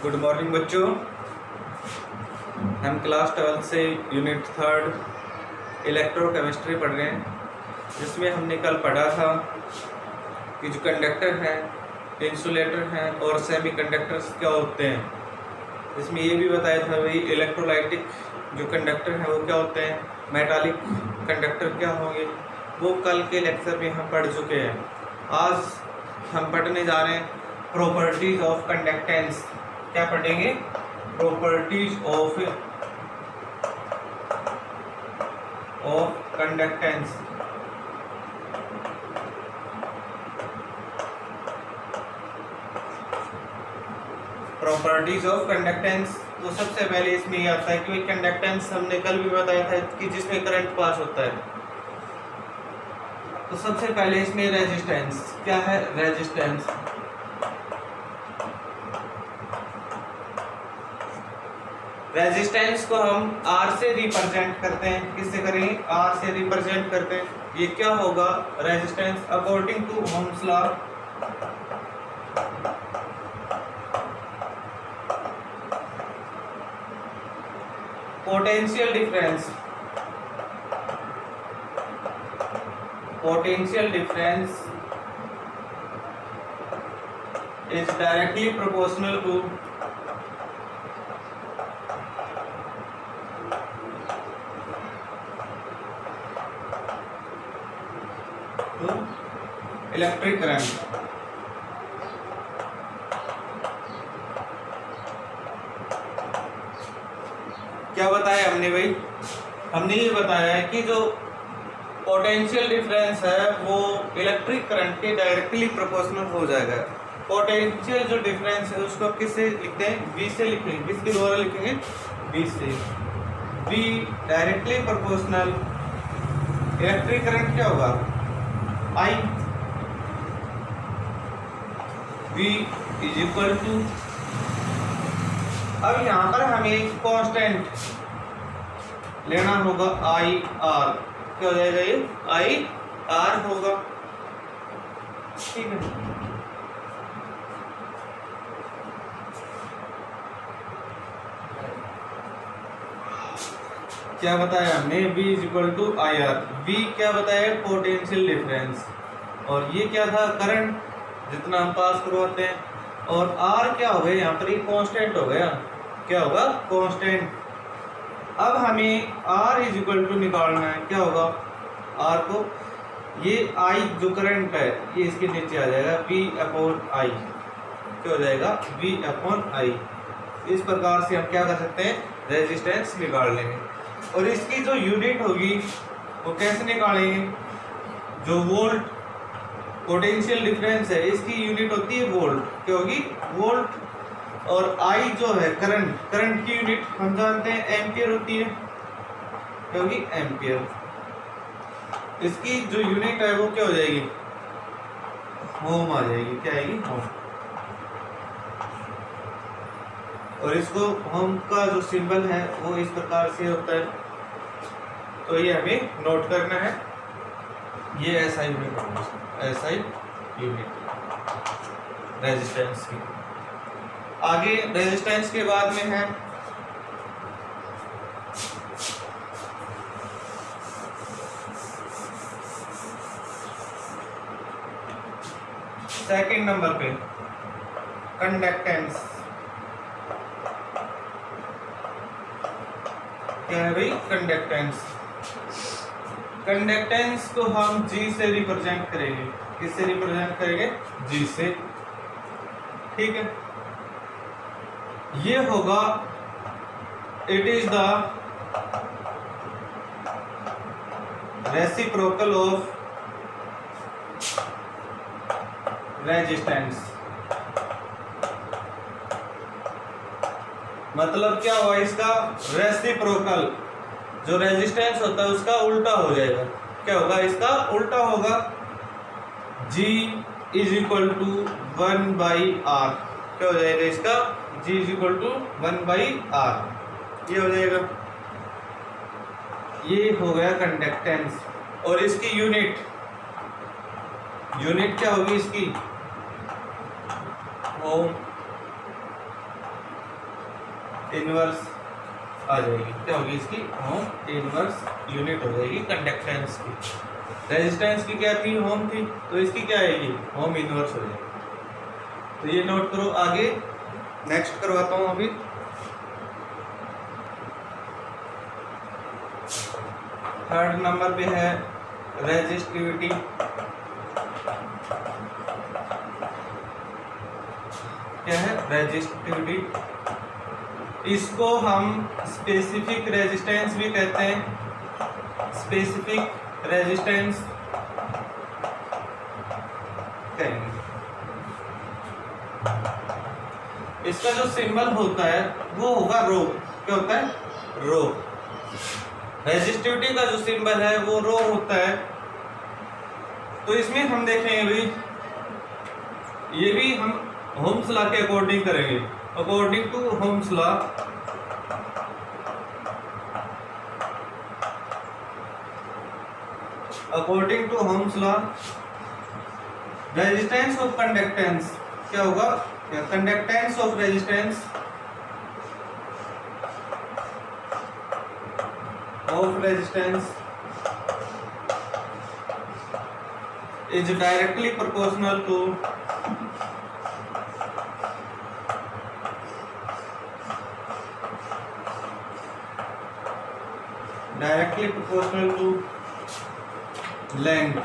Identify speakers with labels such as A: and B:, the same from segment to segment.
A: Good morning बच्चों। हम class 12 से यूनिट 3 इलेक्ट्रोकेमिस्ट्री पढ़ रहे हैं, जिसमें हमने कल पढ़ा था कि जो कंडक्टर हैं, इंसुलेटर हैं और सेमीकंडक्टर्स क्या होते हैं। इसमें ये भी बताया था भाई इलेक्ट्रोलाइटिक जो कंडक्टर हैं वो क्या होते हैं, मेटालिक कंडक्टर क्या होंगे, वो कल के लेक्चर में हम पढ़ चुके हैं। आज हम पढ़ने जा रहे हैं प्रॉपर्टीज ऑफ कंडक्टेंस। क्या पढ़ेंगे? Properties of conductance. Properties of conductance, तो सबसे पहले इसमें ये आता है कि कंडक्टेंस हमने कल भी बताया था कि जिसमें करंट पास होता है। तो सबसे पहले इसमें रेजिस्टेंस क्या है? रेजिस्टेंस रेजिस्टेंस को हम R से रिप्रेजेंट करते हैं। किससे करेंगे? R से रिप्रेजेंट करते हैं। ये क्या होगा? Resistance according to Ohm's law potential difference is directly proportional to electric current. क्या बताया हमने भाई? हमने ये बताया है कि जो पोटेंशियल डिफरेंस है वो इलेक्ट्रिक करंट के डायरेक्टली प्रोपोर्शनल हो जाएगा। पोटेंशियल जो डिफरेंस है उसको किससे लिखते हैं? V से लिखेंगे। किसके द्वारा लिखेंगे? V से। V directly proportional electric current क्या होगा? I। V is equal to, अब यहाँ पर हमें कांस्टेंट लेना होगा IR। क्या हो जाएगा? ये IR होगा। ठीक है। क्या बताया हमने? V is equal to IR। V क्या बताया? Potential difference. और ये क्या था? करंट जितना हम पास करवाते हैं। और R क्या हो गया? यहाँ पर ये कांस्टेंट हो गया। क्या होगा? कांस्टेंट। अब हमें R इज इक्वल टू निकालना है। क्या होगा? R को ये I जो करंट है ये इसके नीचे आ जाएगा, V अपॉन I। क्या हो जाएगा? V upon I। इस प्रकार से हम क्या कर सकते हैं? रेजिस्टेंस निकाल लेंगे। और इसकी जो यूनिट होगी वो कैसे निकालेंगे? जो वोल्ट पोटेंशियल डिफरेंस है इसकी यूनिट होती है वोल्ट। क्या होगी? वोल्ट। और I जो है करंट की यूनिट हम जानते हैं एम्पियर होती है। क्या होगी? एम्पियर। इसकी जो यूनिट है वो क्या हो जाएगी? ओम आ जाएगी। क्या आएगी? ओम। और इसको ओम का जो सिंबल है वो इस प्रकार से होता है, तो ये हमें नोट करना है। ये SI यूनिट होगी, SI यूनिट रेजिस्टेंस की। आगे रेजिस्टेंस के बाद में है सेकंड नंबर पे कंडक्टेंस। क्या है भाई? कंडक्टेंस। कंडक्टेंस को हम G से रिप्रेजेंट करेंगे। किससे रिप्रेजेंट करेंगे? G से। ठीक है। ये होगा it is the reciprocal of resistance. मतलब क्या हुआ इसका? रेसिप्रोकल जो रेजिस्टेंस होता है उसका उल्टा हो जाएगा। क्या होगा? इसका उल्टा होगा। G is equal to 1/R। क्या हो जाएगा इसका? G is equal to 1/R। ये हो जाएगा। ये हो गया कंडक्टेंस। और इसकी यूनिट क्या होगी इसकी? ओम। इनवर्स आ जाएगी। क्या होगी इसकी? ओम इनवर्स यूनिट हो जाएगी कंडक्टेंस की। रेजिस्टेंस की क्या थी? ओम थी, तो इसकी क्या आएगी? ओम इनवर्स हो जाएगी। तो ये नोट करो। आगे नेक्स्ट करवाता हूं अभी। थर्ड नंबर पे है रेजिस्टिविटी। क्या है? रेजिस्टिविटी। इसको हम स्पेसिफिक रेजिस्टेंस भी कहते हैं, स्पेसिफिक रेजिस्टेंस कहेंगे। इसका जो सिंबल होता है वो होगा रो। क्या होता है? रो। रेजिस्टिविटी का जो सिंबल है वो रो होता है। तो इसमें हम देखेंगे भाई, ये भी हम होम्स लॉ के अकॉर्डिंग करेंगे। According to Ohm's law, according to Ohm's law resistance of conductance क्या होगा? Conductance of resistance of resistance is directly proportional to length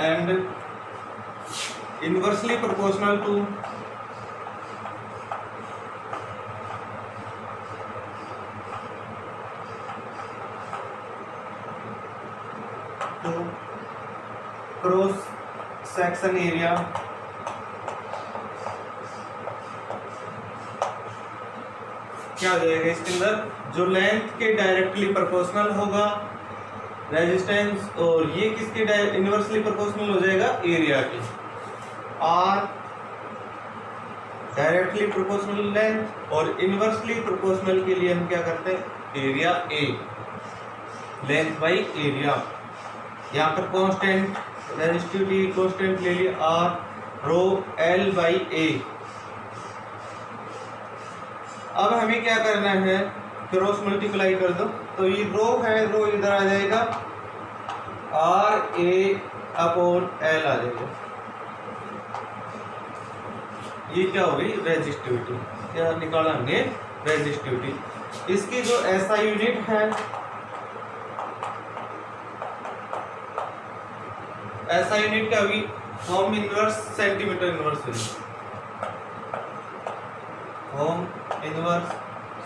A: and inversely proportional to cross section area. क्या हो जाएगा इसके अंदर? जो लेंथ के डायरेक्टली प्रोपोर्शनल होगा रेजिस्टेंस, और ये किसके इनवर्सली प्रोपोर्शनल हो जाएगा? एरिया के। आर डायरेक्टली प्रोपोर्शनल लेंथ और इनवर्सली प्रोपोर्शनल के लिए हम क्या करते हैं? Area A, length by area. यहाँ पर कांस्टेंट रेजिस्टिविटी कांस्टेंट ले लिया आर रो एल बाई ए। अब हमें क्या करना है? क्रॉस मल्टीप्लाई कर दो, तो ये रो है, रो इधर आ जाएगा, आर ए अपॉन एल आ जाएगा। ये क्या हो गई? रेजिस्टिविटी। क्या निकाला हमने? रेजिस्टिविटी। इसकी जो ऐसा यूनिट है, ऐसा यूनिट क्या होगी? होम इनवर्स सेंटीमीटर इनवर्स होगी। होम इनवर्स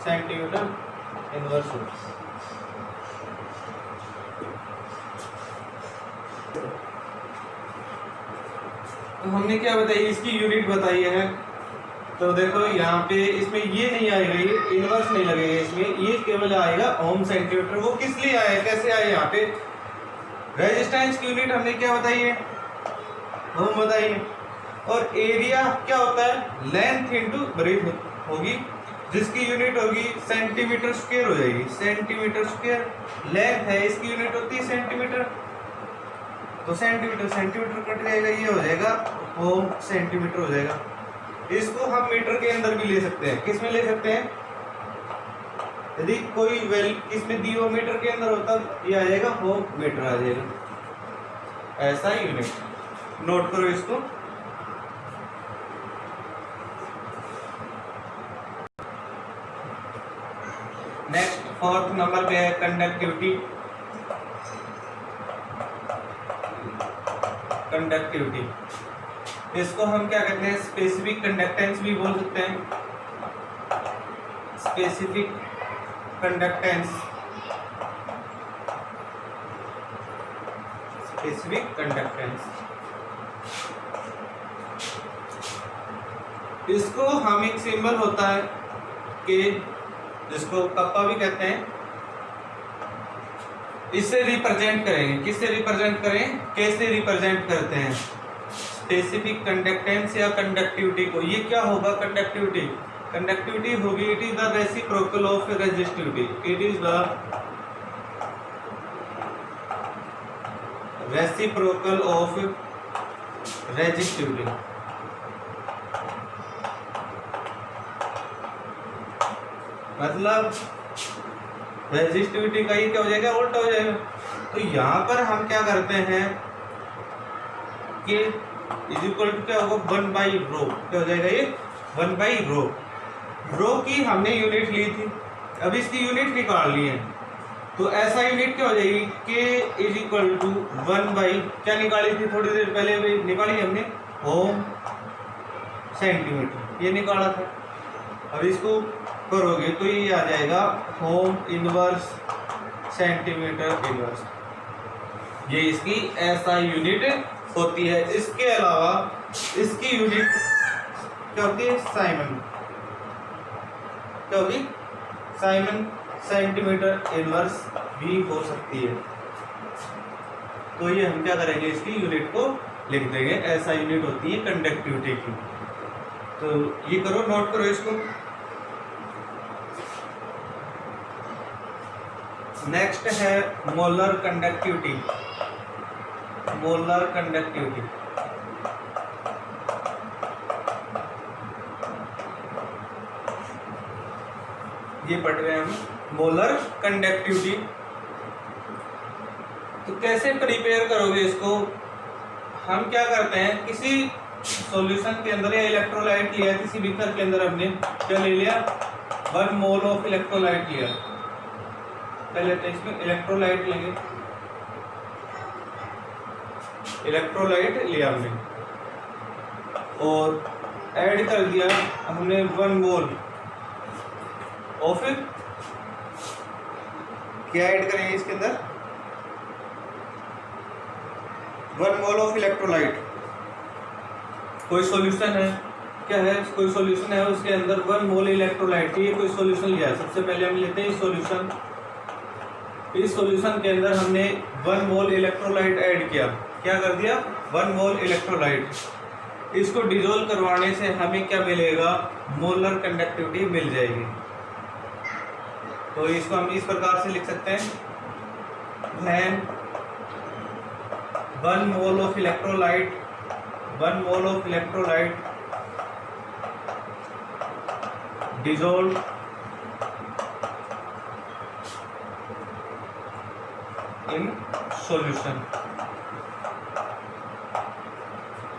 A: सेंटीमीटर इनवर्स होगी। तो हमने क्या बताई? इसकी यूनिट बताई है। तो देखो यहाँ पे इसमें ये नहीं आएगा, ये इनवर्स नहीं लगेगा इसमें, ये केवल आएगा ओम सेंटीमीटर। वो किस लिए आया, कैसे आया? यहाँ पे रेजिस्टेंस की यूनिट हमने क्या बताई है? ओम बताई है। और एरिया क्या होता है? लेंथ इंटू ब्रेथ होगी, जिसकी यूनिट होगी सेंटीमीटर स्क्वायर हो जाएगी। सेंटीमीटर स्क्वायर लेंथ है, इसकी यूनिट होती है सेंटीमीटर, तो सेंटीमीटर सेंटीमीटर कट जाएगा, ये हो जाएगा ओम सेंटीमीटर हो जाएगा। इसको हम मीटर के अंदर भी ले सकते हैं। किस में ले सकते हैं? यदि कोई वैल्यू इसमें दी हो मीटर के अंदर होता, ये आ जाएगा होम मीटर आ जाएगा। ऐसा यूनिट नोट करो इसको। नेक्स्ट फोर्थ नंबर पे है कंडक्टिविटी। कंडक्टिविटी इसको हम क्या कहते हैं? स्पेसिफिक कंडक्टेंस भी बोल सकते हैं। स्पेसिफिक कंडक्टेंस, स्पेसिफिक कंडक्टेंस, इसको हम एक सिंबल होता है कि जिसको कप्पा भी कहते हैं, इससे रिप्रेजेंट करेंगे। किससे रिप्रेजेंट करें? कैसे रिप्रेजेंट करते हैं? स्पेसिफिक कंडक्टेंस या कंडक्टिविटी को। ये क्या होगा? कंडक्टिविटी। कंडक्टिविटी होगी it is the reciprocal of resistivity. It is the reciprocal of resistivity. मतलब रेजिस्टिविटी का ही क्या हो जाएगा, उल्टा हो जाएगा। तो यहाँ पर हम क्या करते हैं कि इज इक्वल टू क्या होगा, 1/रो, क्या हो जाएगा ये 1/रो। रो की हमने यूनिट ली थी, अब इसकी यूनिट निकाल ली है, तो ऐसा यूनिट क्या हो जाएगी, के इज इक्वल टू 1/, क्या निकाली थी थोड़ी देर पहले भी निकाली हमने, होम सेंटीमीटर, ये निकाला था। अब इसको करोगे तो ये आ जाएगा होम इनवर्स सेंटीमीटर इनवर्स, ये इसकी एसआई यूनिट होती है। इसके अलावा इसकी यूनिट क्या होती है, साइमन, क्या होगी, साइमन सेंटीमीटर इनवर्स भी हो सकती है। तो ये हम क्या करेंगे, इसकी यूनिट को लिख देंगे, ऐसा यूनिट होती है कंडक्टिविटी की। तो ये करो, नोट करो इसको। नेक्स्ट है मोलर कंडक्टिविटी। मोलर कंडक्टिविटी ये पढ़ रहे हैं हम, मोलर कंडक्टिविटी। तो कैसे प्रिपेयर करोगे इसको, हम क्या करते हैं, किसी सॉल्यूशन के अंदर या इलेक्ट्रोलाइट लिया, किसी बीकर के अंदर हमने क्या ले लिया, 1 मोल ऑफ इलेक्ट्रोलाइट लिया। पहले तो इसमें इलेक्ट्रोलाइट लेंगे, इलेक्ट्रोलाइट लिया हमने और ऐड कर दिया हमने 1 मोल और फिर क्या ऐड करेंगे इसके अंदर, 1 मोल ऑफ इलेक्ट्रोलाइट। कोई सॉल्यूशन है, क्या है, कोई सॉल्यूशन है, उसके अंदर 1 मोल इलेक्ट्रोलाइट, ये कोई सॉल्यूशन लिया। सबसे पहले हम लेते हैं सॉल्यूशन, इस सॉल्यूशन के अंदर हमने 1 मोल इलेक्ट्रोलाइट ऐड किया, क्या कर दिया, 1 मोल इलेक्ट्रोलाइट। इसको डिसॉल्व करवाने से हमें क्या मिलेगा, मोलर कंडक्टिविटी मिल जाएगी। तो इसको हम इस प्रकार से लिख सकते हैं, when 1 mole of electrolyte, 1 mole of electrolyte dissolve in solution,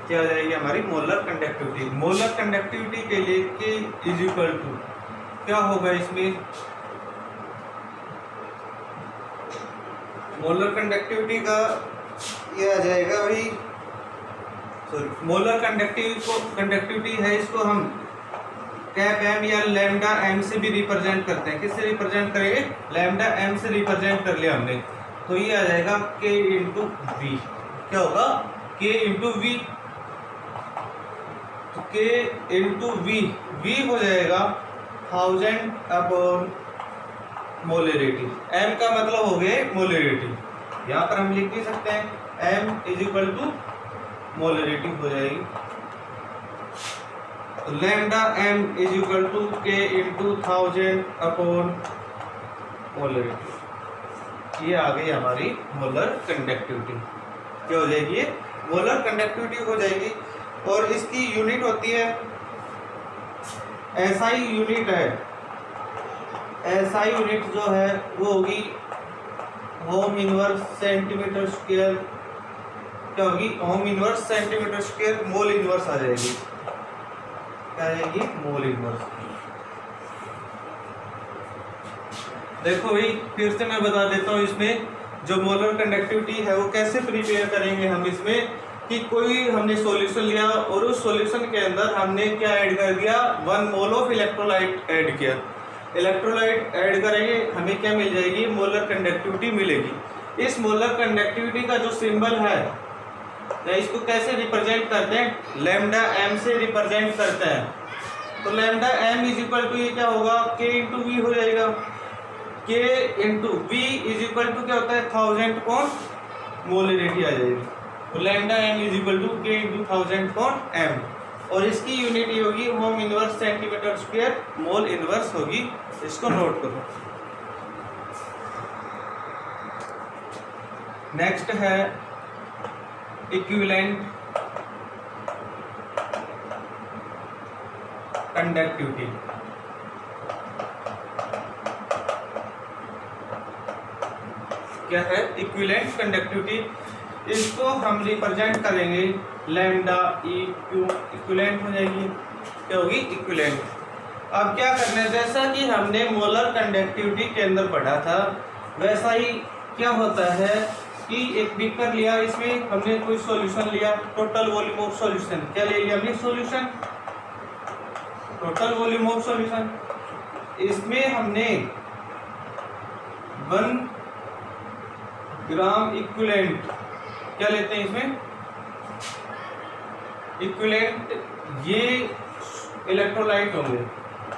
A: क्या आ जाएगी हमारी मोलर कंडक्टिविटी। मोलर कंडक्टिविटी के लिए के इज इक्वल टू क्या होगा, इसमें मोलर कंडक्टिविटी का ये आ जाएगा भाई, सॉरी, मोलर कंडक्टिविटी है, इसको हम कैप एम या लैम्डा एम से भी रिप्रेजेंट करते हैं। किससे रिप्रेजेंट करेंगे, लैम्डा एम से रिप्रेजेंट कर लिया हमने। तो ये आ जाएगा के इंटू वी, क्या होगा, के इंटू वी। तो के इंटू वी, वी हो जाएगा 1000 अपॉन मोलरिटी। एम का मतलब हो गया मोलरिटी, यहाँ पर हम लिख भी सकते हैं M is equal to molarity हो जाएगी। तो lambda M is equal to के इंटू 1000 अपॉन मोलरिटी। ये आ गई हमारी मोलर कंडक्टिविटी, क्या हो जाएगी, मोलर कंडक्टिविटी हो जाएगी। और इसकी यूनिट होती है, एसआई यूनिट है, एसआई यूनिट जो है वो होगी होम इनवर्स सेंटीमीटर स्क्वायर, क्या होगी, ohm inverse centimetre square mole inverse आ जाएगी, क्या आ जाएगी, मोल इनवर्स। देखो भाई फिर से मैं बता देता हूँ, इसमें जो मोलर कंडक्टिविटी है वो कैसे प्रिपेयर करेंगे हम, इसमें कि कोई हमने सॉल्यूशन लिया और उस सॉल्यूशन के अंदर हमने क्या ऐड कर दिया, 1 मोल ऑफ इलेक्ट्रोलाइट ऐड किया। इलेक्ट्रोलाइट ऐड करेंगे हमें क्या मिल जाएगी, मोलर कंडक्टिविटी मिलेगी। इस मोलर कंडक्टिविटी का जो सिंबल है, तो इसको कैसे रिप्रेजेंट करते हैं, लैम्डा एम से रिप्रेजेंट करते हैं। तो lambda M is equal to ये क्या होगा, के इंटू वी हो जाएगा। K into V is equal to क्या होता है, 1000 अपॉन मोलरिटी आ जाएगी। तो lambda M is equal to के इंटू 1000 अपॉन एम, और इसकी यूनिट ये होगी ohm inverse centimetre square mole inverse होगी। इसको नोट करो। नेक्स्ट है इक्विवेलेंट कंडक्टिविटी। क्या है, इक्विवेलेंट कंडक्टिविटी। इसको हम रिप्रेजेंट करेंगे लैम्डा ई क्यू, इक्विवेलेंट हो जाएगी, क्या होगी, इक्विवेलेंट। अब क्या करना है, जैसा कि हमने मोलर कंडक्टिविटी के अंदर पढ़ा था वैसा ही क्या होता है कि एक बीकर लिया, इसमें हमने कोई सॉल्यूशन लिया, टोटल वॉल्यूम ऑफ सॉल्यूशन क्या ले लिया हमने, solution, total volume of solution. इसमें हमने 1 ग्राम इक्विवेलेंट क्या लेते हैं, इसमें इक्विवेलेंट ये इलेक्ट्रोलाइट होंगे,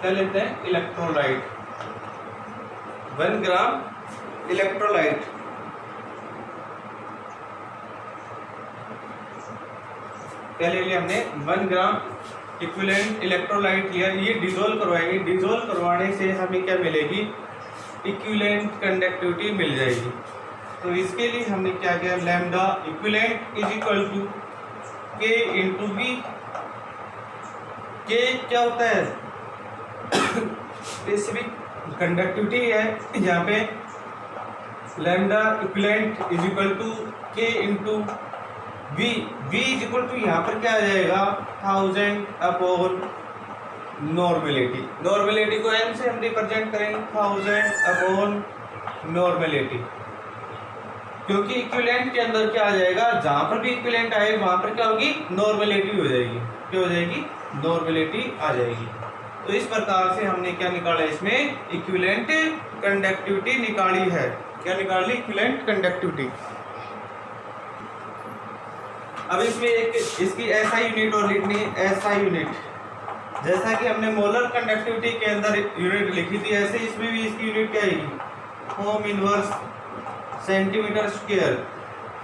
A: क्या लेते हैं, इलेक्ट्रोलाइट, 1 ग्राम इलेक्ट्रोलाइट। क्या ले लिया हमने, 1 ग्राम इक्विवेलेंट इलेक्ट्रोलाइट लिया, ये डिसोल्व करवाएंगे, डिसोल्व करवाने से हमें क्या मिलेगी, इक्विवेलेंट कंडक्टिविटी मिल जाएगी। तो इसके लिए हमने क्या किया, lambda equivalent is equal to के इंटू बी। के क्या होता है, स्पेसिफिक कंडक्टिविटी है, यहाँ पे lambda equivalent is equal to के into v, v is equal to यहाँ पर क्या आ जाएगा, 1000 अपॉन नॉर्मेलिटी, नॉर्मेलिटी को एन से हम रिप्रेजेंट करेंगे, 1000 अपॉन नॉर्मेलिटी, क्योंकि इक्विवेलेंट के अंदर क्या आ जाएगा, जहां पर भी इक्विवेलेंट आएगा वहां पर क्या होगी, नॉर्मेलिटी हो जाएगी, क्या हो जाएगी, नॉर्मेलिटी आ जाएगी। तो इस प्रकार से हमने क्या निकाला, इसमें इक्विवेलेंट कंडक्टिविटी निकाली है, क्या निकाली, इक्विवेलेंट कंडक्टिविटी। अब इसमें एक इसकी एसआई यूनिट और लिखनी है, एसआई यूनिट, जैसा कि हमने मोलर कंडक्टिविटी के अंदर यूनिट लिखी थी ऐसे इसमें भी इसकी यूनिट क्या आएगी, होम इनवर्स सेंटीमीटर स्क्वायर।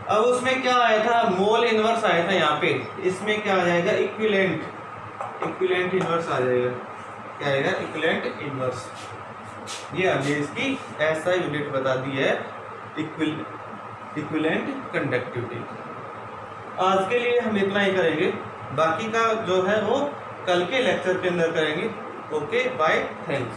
A: अब उसमें क्या आया था, मोल इनवर्स आया था, यहाँ पे इसमें क्या आ जाएगा, इक्विवेलेंट, इक्विवेलेंट इनवर्स आ जाएगा, क्या आएगा, इक्विवेलेंट इनवर्स। ये हमने इसकी ऐसा यूनिट बता दी है, इक्विवेलेंट कंडक्टिविटी। आज के लिए हम इतना ही करेंगे, बाकी का जो है वो कल के लेक्चर के अंदर करेंगे। Okay, bye, thanks.